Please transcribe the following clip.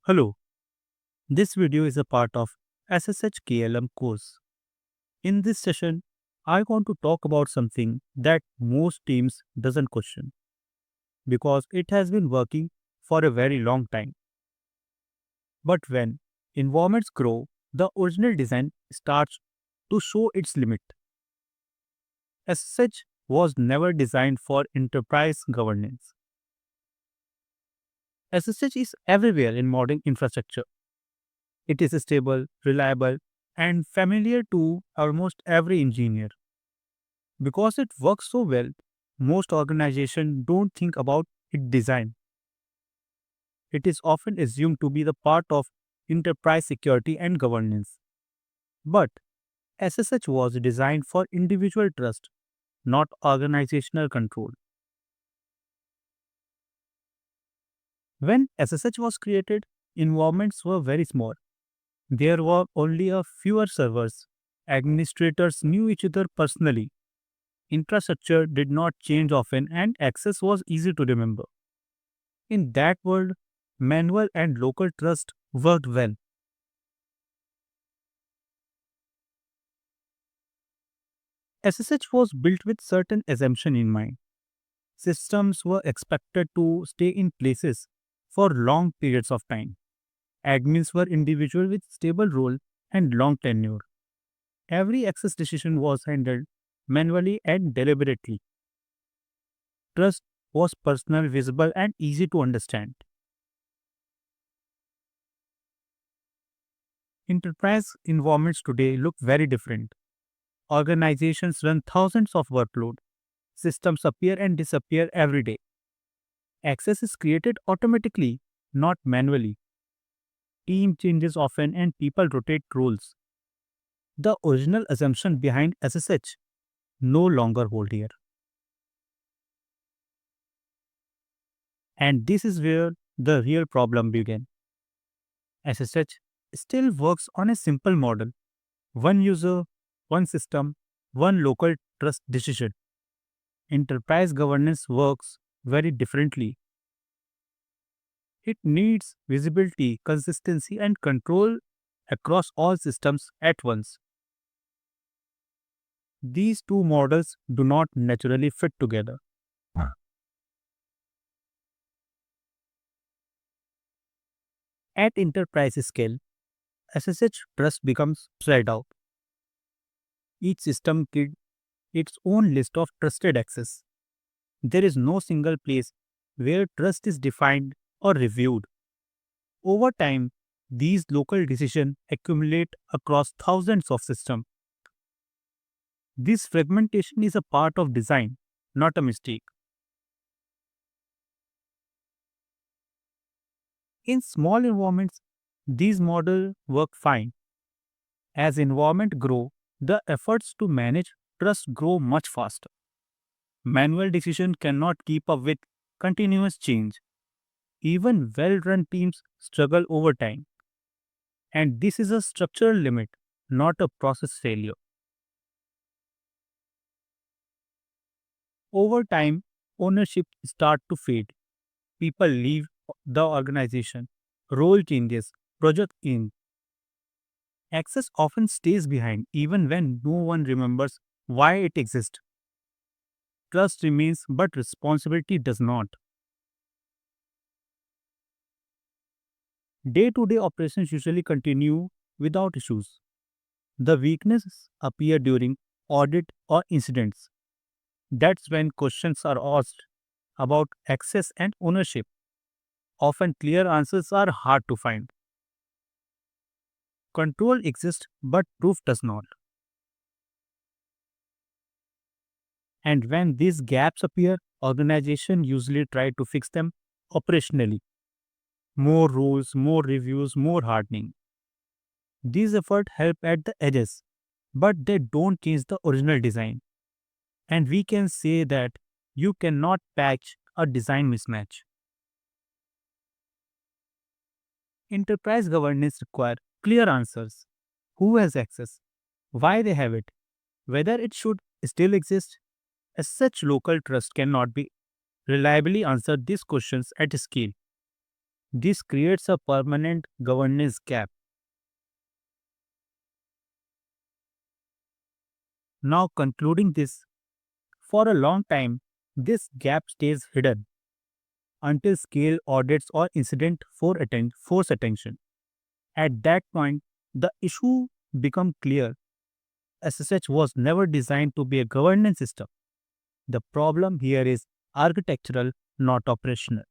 Hello, this video is a part of SSH KLM course. In this session, I want to talk about something that most teams doesn't question because it has been working for a very long time. But when environments grow, the original design starts to show its limit. SSH was never designed for enterprise governance. SSH is everywhere in modern infrastructure. It is stable, reliable, and familiar to almost every engineer. Because it works so well, most organizations don't think about its design. It is often assumed to be the part of enterprise security and governance. But SSH was designed for individual trust, not organizational control. When SSH was created, environments were very small. There were only a fewer servers. Administrators knew each other personally. Infrastructure did not change often and access was easy to remember. In that world, manual and local trust worked well. SSH was built with certain assumption in mind. Systems were expected to stay in places for long periods of time. Admins were individuals with stable role and long tenure. Every access decision was handled manually and deliberately. Trust was personal, visible, and easy to understand. Enterprise environments today look very different. Organizations run thousands of workload. Systems appear and disappear every day. Access is created automatically, not manually. Team changes often and people rotate roles. The original assumption behind SSH no longer hold here. And this is where the real problem began. SSH still works on a simple model. One user, one system, one local trust decision. Enterprise governance works very differently. It needs visibility, consistency, and control across all systems at once. These two models do not naturally fit together. At enterprise scale, SSH trust becomes spread out. Each system gives its own list of trusted access. There is no single place where trust is defined or reviewed. Over time, these local decisions accumulate across thousands of systems. This fragmentation is a part of design, not a mistake. In small environments, these models work fine. As environment grow, the efforts to manage trust grow much faster. Manual decision cannot keep up with continuous change. Even well-run teams struggle over time. And this is a structural limit, not a process failure. Over time, ownership start to fade. People leave the organization. Role changes, project in. Access often stays behind even when no one remembers why it exists. Trust remains, but responsibility does not. Day to day operations usually continue without issues. The weaknesses appear during audit or incidents. That's when questions are asked about access and ownership. Often clear answers are hard to find. Control exists, but proof does not. And when these gaps appear, organizations usually try to fix them operationally. More rules, more reviews, more hardening. These efforts help at the edges, but they don't change the original design. And we can say that you cannot patch a design mismatch. Enterprise governance require clear answers. Who has access? Why they have it? Whether it should still exist? As such, local trust cannot be reliably answer these questions at scale. This creates a permanent governance gap. Now, concluding this, for a long time, this gap stays hidden until scale audits or incident force attention. At that point, the issue becomes clear. SSH was never designed to be a governance system. The problem here is architectural, not operational.